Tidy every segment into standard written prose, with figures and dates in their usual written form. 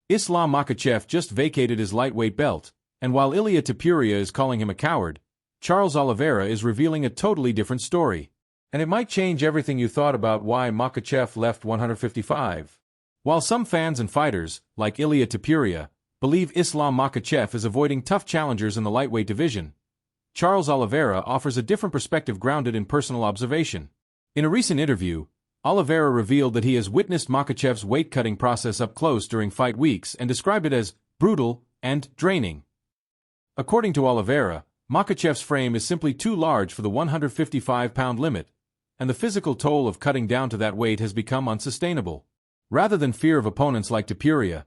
Islam Makhachev just vacated his lightweight belt, and while Ilia Topuria is calling him a coward, Charles Oliveira is revealing a totally different story. And it might change everything you thought about why Makhachev left 155. While some fans and fighters, like Ilia Topuria, believe Islam Makhachev is avoiding tough challengers in the lightweight division, Charles Oliveira offers a different perspective grounded in personal observation. In a recent interview, Oliveira revealed that he has witnessed Makhachev's weight-cutting process up close during fight weeks and described it as brutal and draining. According to Oliveira, Makhachev's frame is simply too large for the 155-pound limit, and the physical toll of cutting down to that weight has become unsustainable. Rather than fear of opponents like Topuria,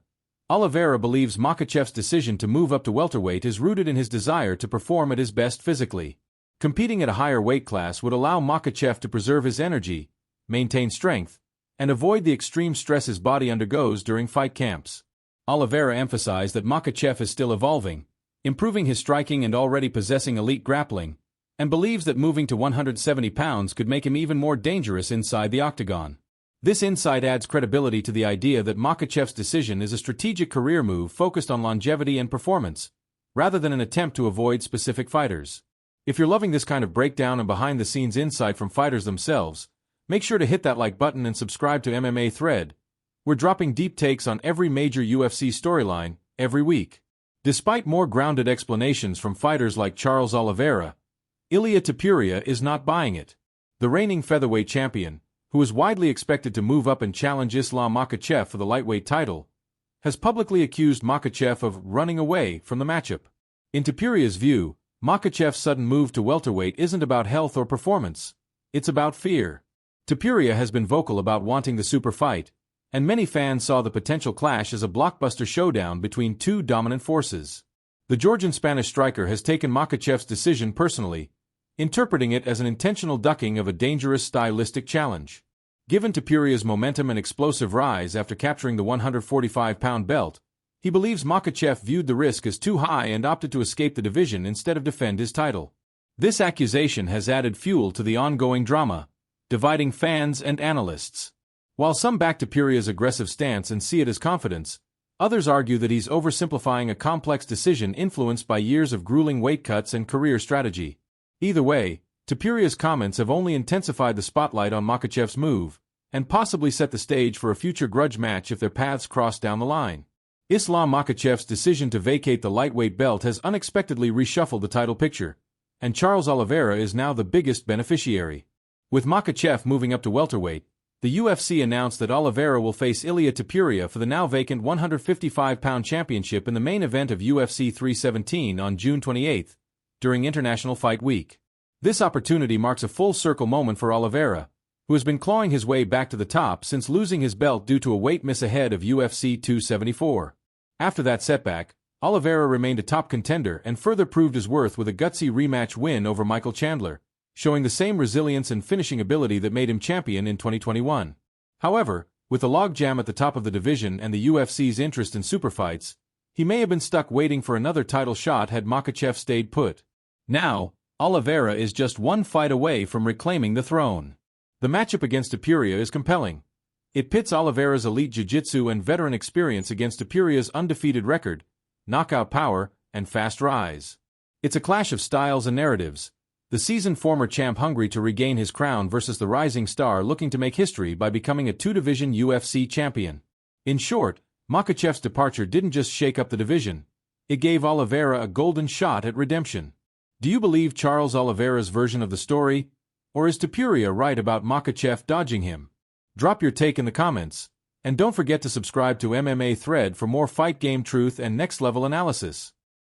Oliveira believes Makhachev's decision to move up to welterweight is rooted in his desire to perform at his best physically. Competing at a higher weight class would allow Makhachev to preserve his energy, maintain strength, and avoid the extreme stress his body undergoes during fight camps. Oliveira emphasized that Makhachev is still evolving, improving his striking and already possessing elite grappling, and believes that moving to 170 pounds could make him even more dangerous inside the octagon. This insight adds credibility to the idea that Makhachev's decision is a strategic career move focused on longevity and performance, rather than an attempt to avoid specific fighters. If you're loving this kind of breakdown and behind-the-scenes insight from fighters themselves, make sure to hit that like button and subscribe to MMA Thread. We're dropping deep takes on every major UFC storyline, every week. Despite more grounded explanations from fighters like Charles Oliveira, Ilia Topuria is not buying it. The reigning featherweight champion, who is widely expected to move up and challenge Islam Makhachev for the lightweight title, has publicly accused Makhachev of running away from the matchup. In Topuria's view, Makhachev's sudden move to welterweight isn't about health or performance, it's about fear. Topuria has been vocal about wanting the super fight, and many fans saw the potential clash as a blockbuster showdown between two dominant forces. The Georgian-Spanish striker has taken Makhachev's decision personally, interpreting it as an intentional ducking of a dangerous stylistic challenge. Given Topuria's momentum and explosive rise after capturing the 145-pound belt, he believes Makhachev viewed the risk as too high and opted to escape the division instead of defend his title. This accusation has added fuel to the ongoing drama, dividing fans and analysts. While some back Topuria's aggressive stance and see it as confidence, others argue that he's oversimplifying a complex decision influenced by years of grueling weight cuts and career strategy. Either way, Topuria's comments have only intensified the spotlight on Makhachev's move, and possibly set the stage for a future grudge match if their paths cross down the line. Islam Makhachev's decision to vacate the lightweight belt has unexpectedly reshuffled the title picture, and Charles Oliveira is now the biggest beneficiary. With Makhachev moving up to welterweight, the UFC announced that Oliveira will face Ilia Topuria for the now vacant 155-pound championship in the main event of UFC 317 on June 28, during International Fight Week. This opportunity marks a full-circle moment for Oliveira, who has been clawing his way back to the top since losing his belt due to a weight miss ahead of UFC 274. After that setback, Oliveira remained a top contender and further proved his worth with a gutsy rematch win over Michael Chandler, showing the same resilience and finishing ability that made him champion in 2021. However, with the logjam at the top of the division and the UFC's interest in superfights, he may have been stuck waiting for another title shot had Makhachev stayed put. Now, Oliveira is just one fight away from reclaiming the throne. The matchup against Topuria is compelling. It pits Oliveira's elite jiu-jitsu and veteran experience against Topuria's undefeated record, knockout power, and fast rise. It's a clash of styles and narratives, the seasoned former champ hungry to regain his crown versus the rising star looking to make history by becoming a two-division UFC champion. In short, Makhachev's departure didn't just shake up the division, it gave Oliveira a golden shot at redemption. Do you believe Charles Oliveira's version of the story, or is Topuria right about Makhachev dodging him? Drop your take in the comments, and don't forget to subscribe to MMA Thread for more fight game truth and next-level analysis.